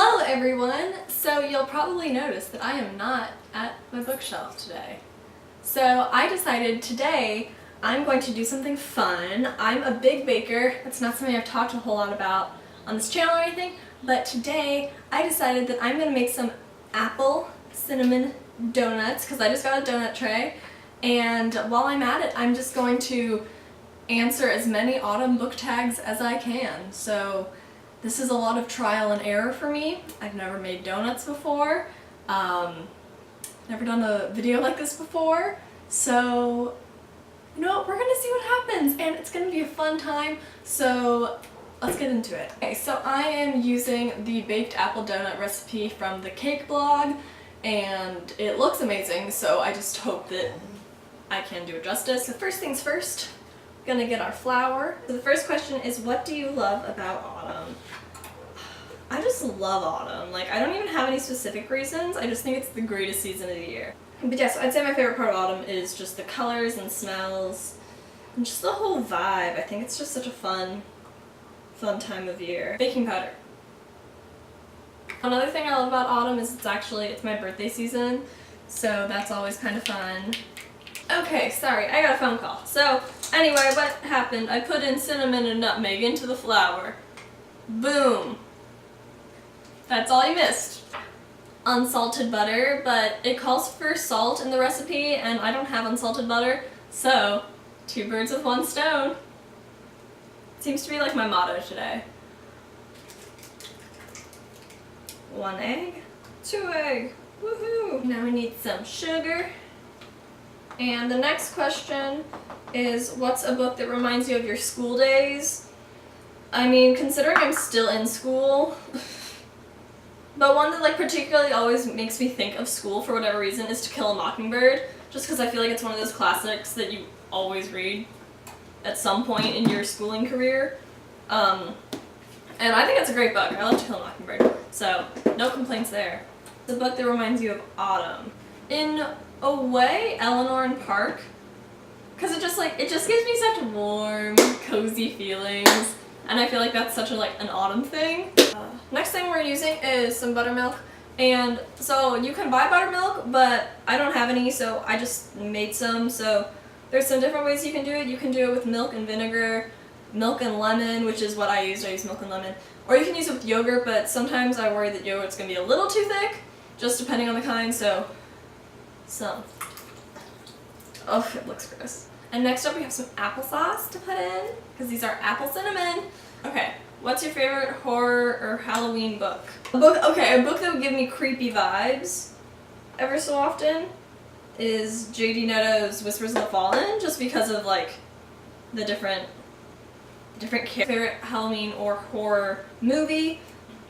Hello everyone! So you'll probably notice that I am not at my bookshelf today. So I decided today I'm going to do something fun. I'm a big baker. That's not something I've talked a whole lot about on this channel or anything, but today I decided that I'm going to make some apple cinnamon donuts because I just got a donut tray, and while I'm at it I'm just going to answer as many autumn book tags as I can. So this is a lot of trial and error for me. I've never made donuts before, never done a video like this before, so you know what, we're gonna see what happens and it's gonna be a fun time, so let's get into it. Okay, so I am using the baked apple donut recipe from the cake blog and it looks amazing, so I just hope that I can do it justice. So first things first, we're gonna get our flour. So the first question is, what do you love about autumn? I just love autumn. Like, I don't even have any specific reasons. I just think it's the greatest season of the year. But yeah, so I'd say my favorite part of autumn is just the colors and smells and just the whole vibe. I think it's just such a fun time of year. Baking powder. Another thing I love about autumn is it's my birthday season, so that's always kind of fun. Okay, sorry, I got a phone call. So anyway, what happened? I put in cinnamon and nutmeg into the flour. Boom. That's all you missed. Unsalted butter, but it calls for salt in the recipe and I don't have unsalted butter, so 2 birds with 1 stone. Seems to be like my motto today. 1 egg, 2 egg, woohoo! Now we need some sugar. And the next question is, what's a book that reminds you of your school days? I mean, considering I'm still in school, but one that like particularly always makes me think of school for whatever reason is To Kill a Mockingbird, just because I feel like it's one of those classics that you always read at some point in your schooling career. And I think it's a great book. I love To Kill a Mockingbird, so no complaints there. The book that reminds you of autumn. In a way, Eleanor and Park, because it just gives me such warm, cozy feelings, and I feel like that's such an autumn thing. Next thing we're using is some buttermilk, and so you can buy buttermilk, but I don't have any, so I just made some. So there's some different ways you can do it. You can do it with milk and vinegar, milk and lemon, which is what I used. I used milk and lemon. Or you can use it with yogurt, but sometimes I worry that yogurt's going to be a little too thick, just depending on the kind, so some. Oh, it looks gross. And next up we have some applesauce to put in, because these are apple cinnamon. Okay, what's your favorite horror or Halloween book? A book that would give me creepy vibes ever so often is J.D. Netto's Whispers of the Fallen, just because of like the different favorite Halloween or horror movie.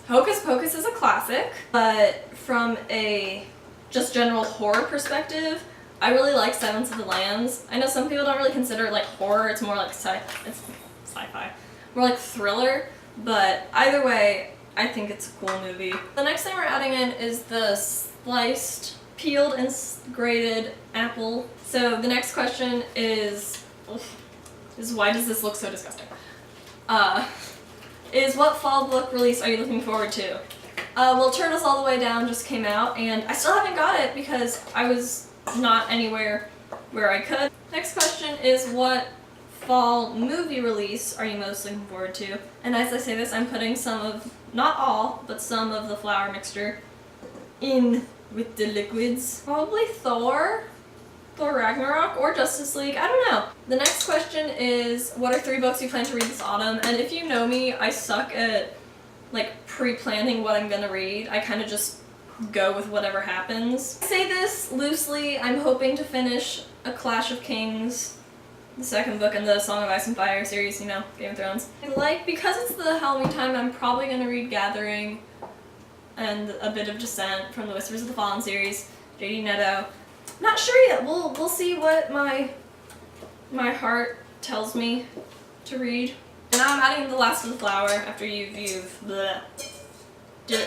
Hocus Pocus is a classic, but from a just general horror perspective, I really like Silence of the Lambs. I know some people don't really consider it like horror, it's more like it's sci-fi, more like thriller, but either way, I think it's a cool movie. The next thing we're adding in is the sliced, peeled and grated apple. So the next question is why does this look so disgusting? Is what fall book release are you looking forward to? Well, Turn Us All the Way Down just came out, and I still haven't got it because I was not anywhere where I could. Next question is, what fall movie release are you most looking forward to? And as I say this, I'm putting some of, not all, but some of the flour mixture in with the liquids. Probably Thor Ragnarok, or Justice League, I don't know. The next question is, what are 3 books you plan to read this autumn? And if you know me, I suck at like pre-planning what I'm gonna read. I kind of just go with whatever happens. I say this loosely, I'm hoping to finish A Clash of Kings, the 2nd book in the Song of Ice and Fire series, you know, Game of Thrones. Because it's the Halloween time, I'm probably gonna read Gathering and a bit of Descent from the Whispers of the Fallen series, J.D. Netto. Not sure yet. We'll see what my heart tells me to read. And now I'm adding the last of the flour after you've bleh.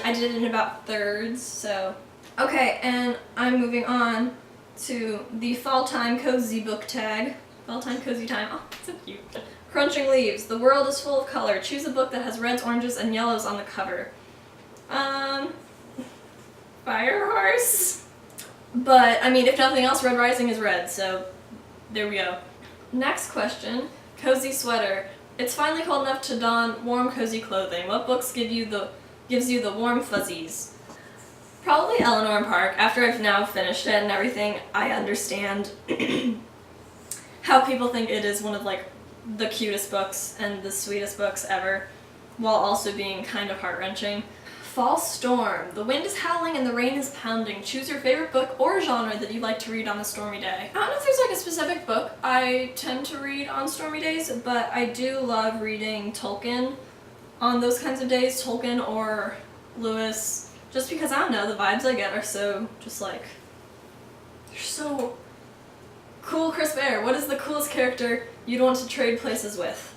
I did it in about thirds, so. Okay, and I'm moving on to the Fall Time Cozy book tag. Fall Time Cozy Time. Oh, so cute. Crunching Leaves. The world is full of color. Choose a book that has reds, oranges, and yellows on the cover. course. But, I mean, if nothing else, Red Rising is red, so there we go. Next question, cozy sweater. It's finally cold enough to don warm, cozy clothing. What books gives you the warm fuzzies? Probably Eleanor and Park. After I've now finished it and everything, I understand how people think it is one of like the cutest books and the sweetest books ever, while also being kind of heart-wrenching. Fall Storm. The wind is howling and the rain is pounding. Choose your favorite book or genre that you'd like to read on a stormy day. I don't know if there's like a specific book I tend to read on stormy days, but I do love reading Tolkien on those kinds of days. Tolkien or Lewis. Just because, I don't know, the vibes I get are so just like, they're so cool. Crisp air. What is the coolest character you'd want to trade places with?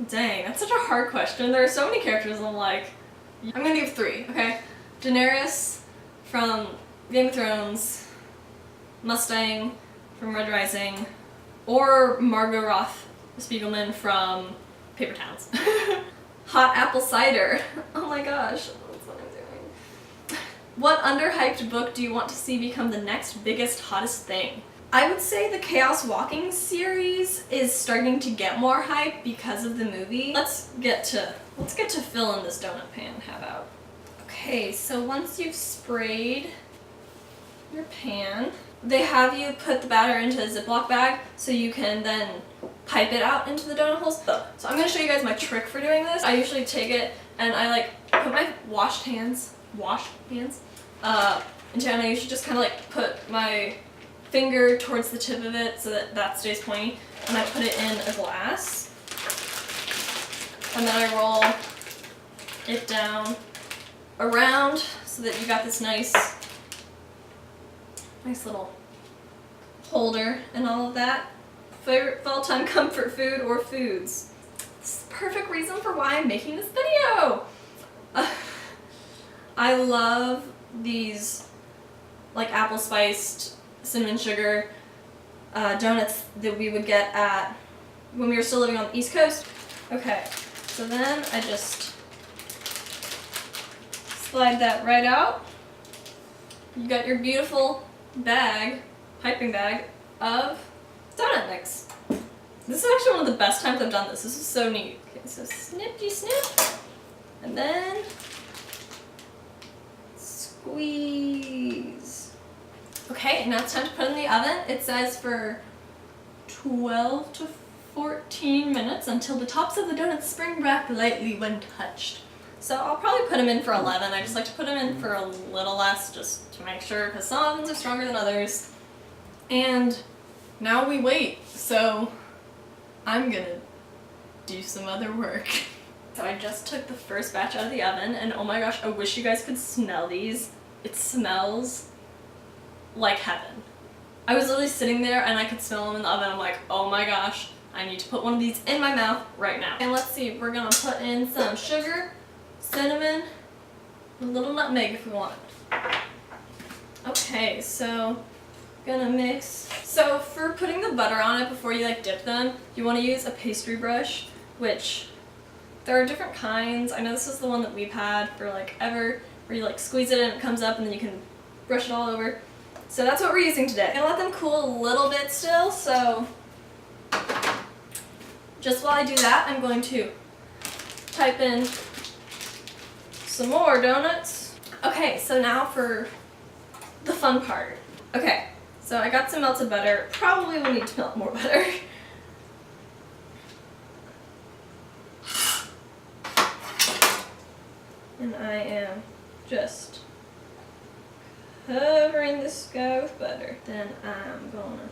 Dang, that's such a hard question. There are so many characters I'm like, I'm gonna give 3, okay? Daenerys from Game of Thrones, Mustang from Red Rising, or Margot Roth Spiegelman from Paper Towns. Hot apple cider. Oh my gosh, that's what I'm doing. What underhyped book do you want to see become the next biggest, hottest thing? I would say the Chaos Walking series is starting to get more hype because of the movie. Let's get to filling this donut pan. How about? Okay, so once you've sprayed your pan, they have you put the batter into a Ziploc bag so you can then pipe it out into the donut holes. So I'm gonna show you guys my trick for doing this. I usually take it and I like put my wash hands into it, and I usually just kind of like put my finger towards the tip of it so that stays pointy, and I put it in a glass, and then I roll it down around so that you got this nice little holder and all of that. Favorite fall time comfort food or foods? This is the perfect reason for why I'm making this video. I love these like apple spiced cinnamon sugar donuts that we would get at when we were still living on the East Coast. Okay, so then I just slide that right out. You got your beautiful bag, piping bag of donut mix. This is actually one of the best times I've done this. This is so neat. Okay, so snippy snip, and then squeeze. Okay, now it's time to put it in the oven. It says for 12 to 14 minutes until the tops of the donuts spring back lightly when touched. So I'll probably put them in for 11. I just like to put them in for a little less just to make sure, because some ovens are stronger than others. And now we wait, so I'm gonna do some other work. So I just took the first batch out of the oven, and oh my gosh, I wish you guys could smell these. It smells like heaven. I was literally sitting there and I could smell them in the oven. I'm like, oh my gosh, I need to put one of these in my mouth right now. And let's see, we're gonna put in some sugar, cinnamon, a little nutmeg if we want. Okay, so gonna mix. So for putting the butter on it before you like dip them, you want to use a pastry brush, which there are different kinds. I know this is the one that we've had for like ever, where you like squeeze it and it comes up and then you can brush it all over. So that's what we're using today. I'm gonna let them cool a little bit still, so just while I do that, I'm going to type in some more donuts. Okay, so now for the fun part. Okay, so I got some melted butter. Probably will need to melt more butter. And I am just covering this guy with butter. Then I'm gonna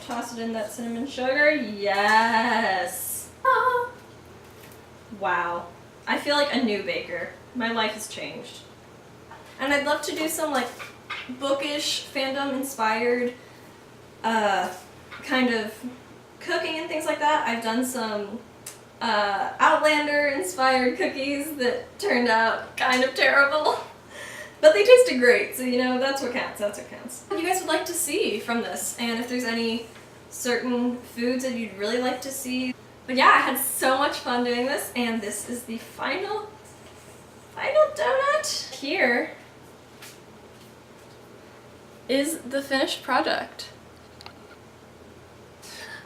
toss it in that cinnamon sugar. Yes! Ah. Wow. I feel like a new baker. My life has changed. And I'd love to do some like bookish, fandom inspired kind of cooking and things like that. I've done some Outlander inspired cookies that turned out kind of terrible. But they tasted great, so you know, that's what counts, that's what counts. What you guys would like to see from this, and if there's any certain foods that you'd really like to see. But yeah, I had so much fun doing this, and this is the final donut. here is the finished project.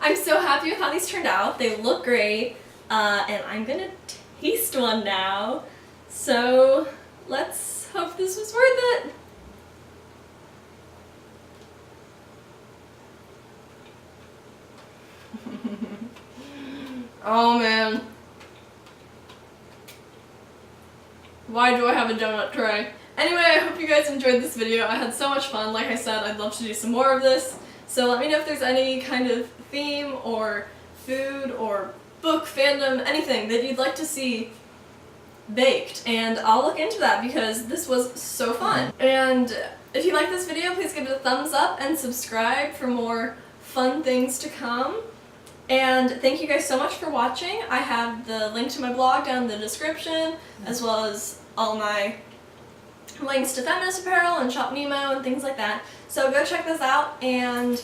I'm so happy with how these turned out. They look great, and I'm gonna taste one now. So let's hope this was worth it. Oh man. Why do I have a donut tray? Anyway, I hope you guys enjoyed this video. I had so much fun. Like I said, I'd love to do some more of this. So let me know if there's any kind of theme or food or book, fandom, anything that you'd like to see baked. And I'll look into that because this was so fun. And if you like this video, please give it a thumbs up and subscribe for more fun things to come. And thank you guys so much for watching. I have the link to my blog down in the description, as well as all my links to feminist apparel and SHOPNEMO and things like that. So go check this out, and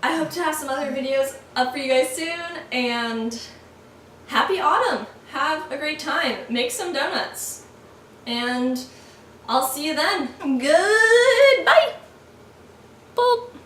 I hope to have some other videos up for you guys soon, and happy autumn! Have a great time. Make some donuts. And I'll see you then. Goodbye! Boop!